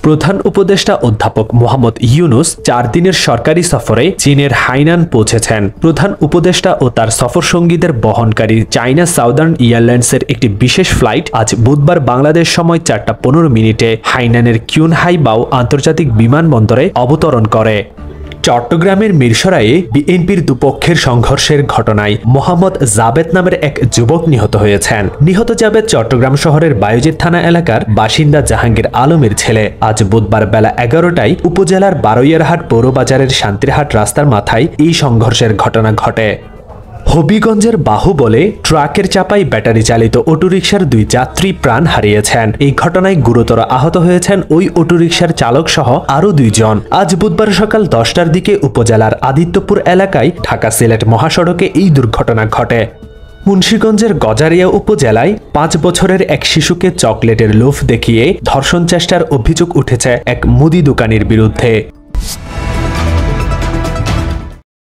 প্রধান উপদেষ্টা অধ্যাপক মোহাম্মদ ইউনুস 4 দিনের সরকারি সফরে চীনের হাইনান পৌঁছেছেন। প্রধান উপদেষ্টা ও তার সফরসঙ্গীদের বহনকারী চায়না সাউদার্ন এয়ারলাইন্সের একটি বিশেষ ফ্লাইট আজ বুধবার বাংলাদেশ সময় 4:15 হাইনানের কিউনহাইবাও আন্তর্জাতিক বিমানবন্দরে অবতরণ করে। চট্টগ্রামের মিরসরাইয়ে বিএনপির দুপক্ষের সংঘর্ষের ঘটনায় মোহাম্মদ জাবেদ নামের এক যুবক নিহত হয়েছেন। নিহত জাবেদ চট্টগ্রাম শহরের বায়ুজিৎ থানা এলাকার বাসিন্দা জাহাঙ্গীর আলমের ছেলে। আজ বুধবার বেলা 11টায় উপজেলার বারৈয়ারহাট পৌরবাজারের শান্তিরহাট রাস্তার মাথায় এই সংঘর্ষের ঘটনা ঘটে। হবিগঞ্জের বাহুবলে ট্রাকের চাপায় ব্যাটারি চালিত অটোরিকশার 2 যাত্রী প্রাণ হারিয়েছেন। এই ঘটনায় গুরুতর আহত হয়েছেন ওই অটোরিকশার চালক সহ আরও 2 জন। আজ বুধবার সকাল 10টার দিকে উপজেলার আদিত্যপুর এলাকায় ঢাকা সিলেট মহাসড়কে এই দুর্ঘটনা ঘটে। মুন্সিগঞ্জের গজারিয়া উপজেলায় 5 বছরের এক শিশুকে চকলেটের লোভ দেখিয়ে ধর্ষণ চেষ্টার অভিযোগ উঠেছে এক মুদি দোকানির বিরুদ্ধে।